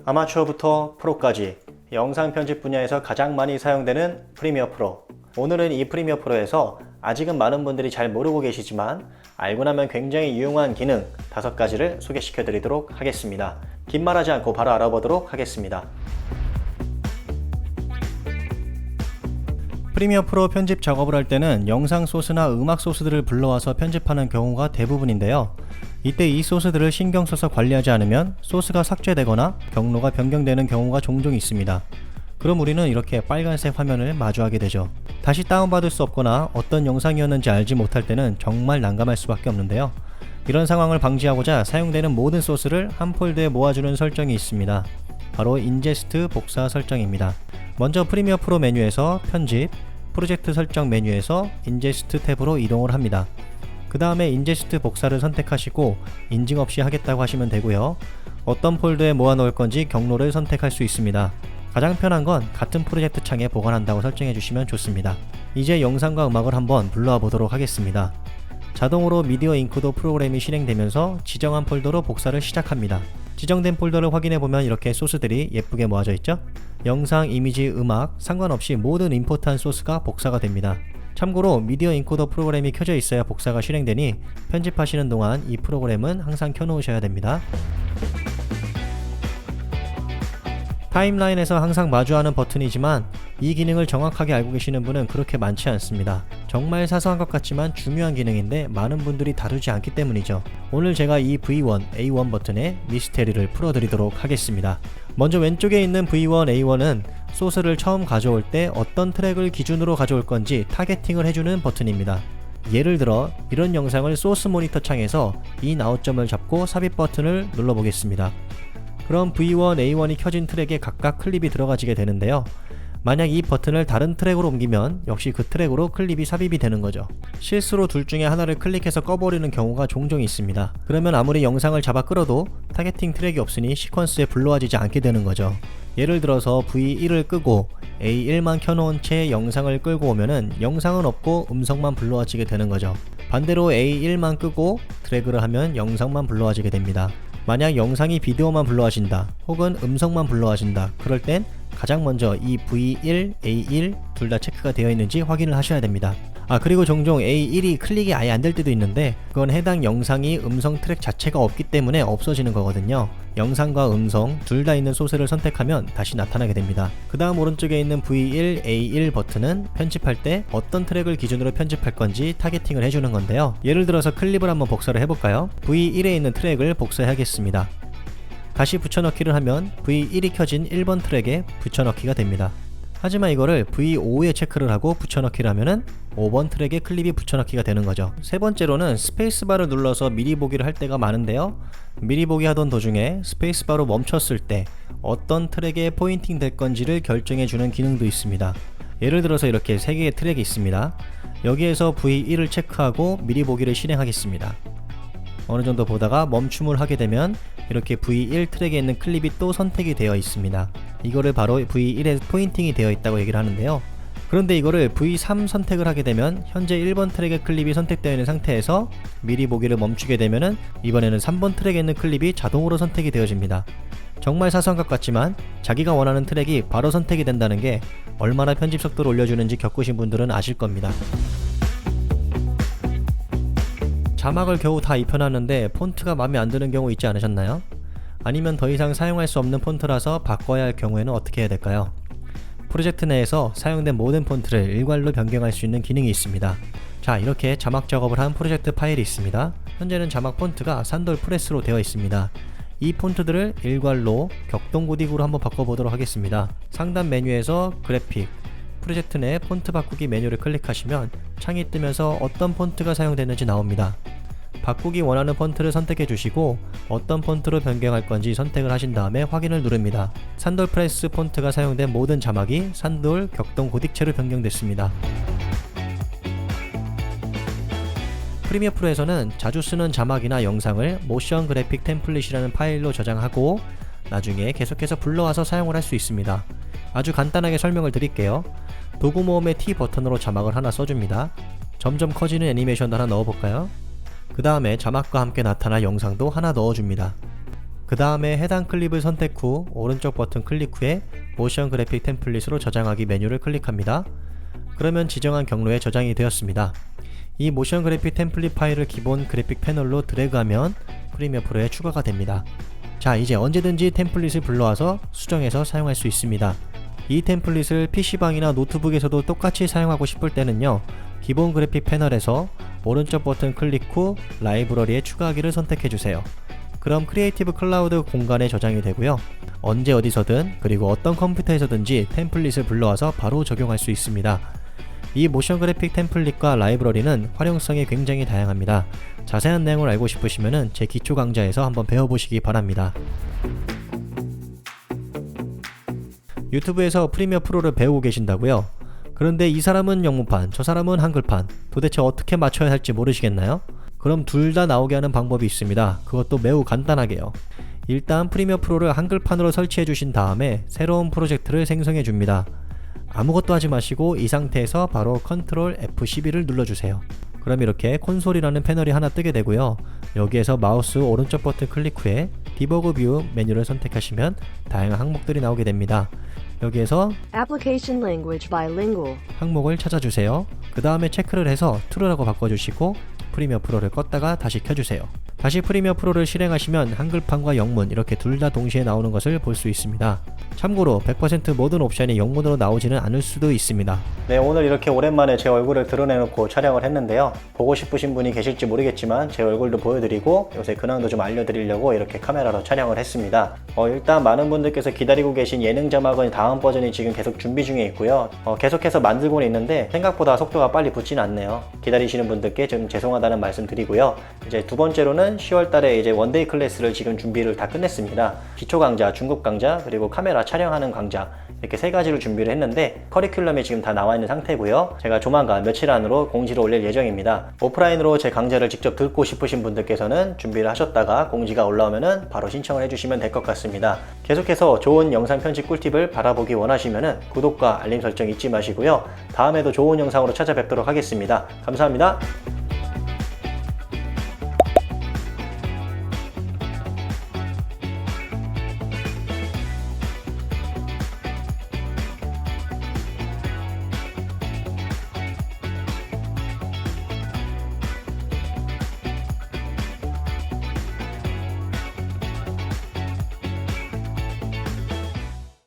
아마추어부터 프로까지 영상 편집 분야에서 가장 많이 사용되는 프리미어 프로. 오늘은 이 프리미어 프로에서 아직은 많은 분들이 잘 모르고 계시지만 알고 나면 굉장히 유용한 기능 5가지를 소개시켜 드리도록 하겠습니다. 긴 말하지 않고 바로 알아보도록 하겠습니다. 프리미어 프로 편집 작업을 할 때는 영상 소스나 음악 소스들을 불러와서 편집하는 경우가 대부분인데요. 이때 이 소스들을 신경 써서 관리하지 않으면 소스가 삭제되거나 경로가 변경되는 경우가 종종 있습니다. 그럼 우리는 이렇게 빨간색 화면을 마주하게 되죠. 다시 다운받을 수 없거나 어떤 영상이었는지 알지 못할 때는 정말 난감할 수밖에 없는데요. 이런 상황을 방지하고자 사용되는 모든 소스를 한 폴더에 모아주는 설정이 있습니다. 바로 인제스트 복사 설정입니다. 먼저 프리미어 프로 메뉴에서 편집, 프로젝트 설정 메뉴에서 인제스트 탭으로 이동을 합니다. 그 다음에 인제스트 복사를 선택하시고 인증 없이 하겠다고 하시면 되고요. 어떤 폴더에 모아 놓을 건지 경로를 선택할 수 있습니다. 가장 편한 건 같은 프로젝트 창에 보관한다고 설정해 주시면 좋습니다. 이제 영상과 음악을 한번 불러와 보도록 하겠습니다. 자동으로 미디어 인코더 프로그램이 실행되면서 지정한 폴더로 복사를 시작합니다. 지정된 폴더를 확인해 보면 이렇게 소스들이 예쁘게 모아져 있죠? 영상, 이미지, 음악 상관없이 모든 임포트한 소스가 복사가 됩니다. 참고로 미디어 인코더 프로그램이 켜져 있어야 복사가 실행되니 편집하시는 동안 이 프로그램은 항상 켜놓으셔야 됩니다. 타임라인에서 항상 마주하는 버튼이지만 이 기능을 정확하게 알고 계시는 분은 그렇게 많지 않습니다. 정말 사소한 것 같지만 중요한 기능인데 많은 분들이 다루지 않기 때문이죠. 오늘 제가 이 V1, A1 버튼의 미스테리를 풀어드리도록 하겠습니다. 먼저 왼쪽에 있는 V1, A1은 소스를 처음 가져올 때 어떤 트랙을 기준으로 가져올 건지 타겟팅을 해주는 버튼입니다. 예를 들어 이런 영상을 소스 모니터 창에서 이 나웃점을 잡고 삽입 버튼을 눌러보겠습니다. 그럼 V1, A1이 켜진 트랙에 각각 클립이 들어가지게 되는데요. 만약 이 버튼을 다른 트랙으로 옮기면 역시 그 트랙으로 클립이 삽입이 되는 거죠. 실수로 둘 중에 하나를 클릭해서 꺼버리는 경우가 종종 있습니다. 그러면 아무리 영상을 잡아 끌어도 타겟팅 트랙이 없으니 시퀀스에 불러와지지 않게 되는 거죠. 예를 들어서 V1을 끄고 A1만 켜놓은 채 영상을 끌고 오면은 영상은 없고 음성만 불러와지게 되는 거죠. 반대로 A1만 끄고 드래그를 하면 영상만 불러와지게 됩니다. 만약 영상이 비디오만 불러와진다 혹은 음성만 불러와진다 그럴 땐 가장 먼저 이 V1, A1 둘 다 체크가 되어 있는지 확인을 하셔야 됩니다. 그리고 종종 A1이 클릭이 아예 안 될 때도 있는데 그건 해당 영상이 음성 트랙 자체가 없기 때문에 없어지는 거거든요. 영상과 음성 둘 다 있는 소스를 선택하면 다시 나타나게 됩니다. 그 다음 오른쪽에 있는 V1, A1 버튼은 편집할 때 어떤 트랙을 기준으로 편집할 건지 타겟팅을 해주는 건데요. 예를 들어서 클립을 한번 복사를 해볼까요? V1에 있는 트랙을 복사해야겠습니다. 다시 붙여넣기를 하면 V1이 켜진 1번 트랙에 붙여넣기가 됩니다. 하지만 이거를 V5에 체크를 하고 붙여넣기를 하면은 5번 트랙에 클립이 붙여넣기가 되는 거죠. 세 번째로는 스페이스바를 눌러서 미리 보기를 할 때가 많은데요. 미리 보기 하던 도중에 스페이스바로 멈췄을 때 어떤 트랙에 포인팅 될 건지를 결정해 주는 기능도 있습니다. 예를 들어서 이렇게 3개의 트랙이 있습니다. 여기에서 V1을 체크하고 미리 보기를 실행하겠습니다. 어느 정도 보다가 멈춤을 하게 되면 이렇게 V1 트랙에 있는 클립이 또 선택이 되어 있습니다. 이거를 바로 V1에 포인팅이 되어 있다고 얘기를 하는데요. 그런데 이거를 V3 선택을 하게 되면 현재 1번 트랙의 클립이 선택되어 있는 상태에서 미리 보기를 멈추게 되면은 이번에는 3번 트랙에 있는 클립이 자동으로 선택이 되어집니다. 정말 사소한 것 같지만 자기가 원하는 트랙이 바로 선택이 된다는 게 얼마나 편집 속도를 올려주는지 겪으신 분들은 아실 겁니다. 자막을 겨우 다 입혀놨는데 폰트가 마음에 안 드는 경우 있지 않으셨나요? 아니면 더 이상 사용할 수 없는 폰트라서 바꿔야 할 경우에는 어떻게 해야 될까요? 프로젝트 내에서 사용된 모든 폰트를 일괄로 변경할 수 있는 기능이 있습니다. 자, 이렇게 자막 작업을 한 프로젝트 파일이 있습니다. 현재는 자막 폰트가 산돌 프레스로 되어 있습니다. 이 폰트들을 일괄로 격동고딕으로 한번 바꿔보도록 하겠습니다. 상단 메뉴에서 그래픽, 프로젝트 내 폰트 바꾸기 메뉴를 클릭하시면 창이 뜨면서 어떤 폰트가 사용되는지 나옵니다. 바꾸기 원하는 폰트를 선택해 주시고 어떤 폰트로 변경할 건지 선택을 하신 다음에 확인을 누릅니다. 산돌 프레스 폰트가 사용된 모든 자막이 산돌 격동 고딕체로 변경됐습니다. 프리미어 프로에서는 자주 쓰는 자막이나 영상을 모션 그래픽 템플릿이라는 파일로 저장하고 나중에 계속해서 불러와서 사용을 할 수 있습니다. 아주 간단하게 설명을 드릴게요. 도구 모음의 T 버튼으로 자막을 하나 써줍니다. 점점 커지는 애니메이션도 하나 넣어볼까요? 그 다음에 자막과 함께 나타날 영상도 하나 넣어줍니다. 그 그 다음에 해당 클립을 선택 후 오른쪽 버튼 클릭 후에 모션 그래픽 템플릿으로 저장하기 메뉴를 클릭합니다. 그러면 지정한 경로에 저장이 되었습니다. 이 모션 그래픽 템플릿 파일을 기본 그래픽 패널로 드래그하면 프리미어 프로에 추가가 됩니다. 자, 이제 언제든지 템플릿을 불러와서 수정해서 사용할 수 있습니다. 이 템플릿을 PC방이나 노트북에서도 똑같이 사용하고 싶을 때는요, 기본 그래픽 패널에서 오른쪽 버튼 클릭 후 라이브러리에 추가하기를 선택해주세요. 그럼 크리에이티브 클라우드 공간에 저장이 되고요. 언제 어디서든 그리고 어떤 컴퓨터에서든지 템플릿을 불러와서 바로 적용할 수 있습니다. 이 모션 그래픽 템플릿과 라이브러리는 활용성이 굉장히 다양합니다. 자세한 내용을 알고 싶으시면 제 기초 강좌에서 한번 배워보시기 바랍니다. 유튜브에서 프리미어 프로를 배우고 계신다고요? 그런데 이 사람은 영문판, 저 사람은 한글판, 도대체 어떻게 맞춰야 할지 모르시겠나요? 그럼 둘 다 나오게 하는 방법이 있습니다. 그것도 매우 간단하게요. 일단 프리미어 프로를 한글판으로 설치해 주신 다음에 새로운 프로젝트를 생성해 줍니다. 아무것도 하지 마시고 이 상태에서 바로 컨트롤 F12를 눌러주세요. 그럼 이렇게 콘솔이라는 패널이 하나 뜨게 되고요. 여기에서 마우스 오른쪽 버튼 클릭 후에 디버그 뷰 메뉴를 선택하시면 다양한 항목들이 나오게 됩니다. 여기에서 Application Language Bilingual. 항목을 찾아주세요. 그 다음에 체크를 해서 True라고 바꿔주시고 프리미어 프로를 껐다가 다시 켜주세요. 다시 프리미어 프로를 실행하시면 한글판과 영문 이렇게 둘 다 동시에 나오는 것을 볼 수 있습니다. 참고로 100% 모든 옵션이 영문으로 나오지는 않을 수도 있습니다. 네, 오늘 이렇게 오랜만에 제 얼굴을 드러내놓고 촬영을 했는데요. 보고 싶으신 분이 계실지 모르겠지만 제 얼굴도 보여드리고 요새 근황도 좀 알려드리려고 이렇게 카메라로 촬영을 했습니다. 일단 많은 분들께서 기다리고 계신 예능 자막은 다음 버전이 지금 계속 준비 중에 있고요. 계속해서 만들고는 있는데 생각보다 속도가 빨리 붙지는 않네요. 기다리시는 분들께 좀 죄송하다는 말씀 드리고요. 이제 두 번째로는 10월 달에 이제 원데이 클래스를 지금 준비를 다 끝냈습니다. 기초 강좌, 중급 강좌, 그리고 카메라 촬영하는 강좌 이렇게 세 가지를 준비를 했는데 커리큘럼이 지금 다 나와 있는 상태고요. 제가 조만간 며칠 안으로 공지를 올릴 예정입니다. 오프라인으로 제 강좌를 직접 듣고 싶으신 분들께서는 준비를 하셨다가 공지가 올라오면은 바로 신청을 해주시면 될 것 같습니다. 계속해서 좋은 영상 편집 꿀팁을 바라보기 원하시면은 구독과 알림 설정 잊지 마시고요. 다음에도 좋은 영상으로 찾아뵙도록 하겠습니다. 감사합니다.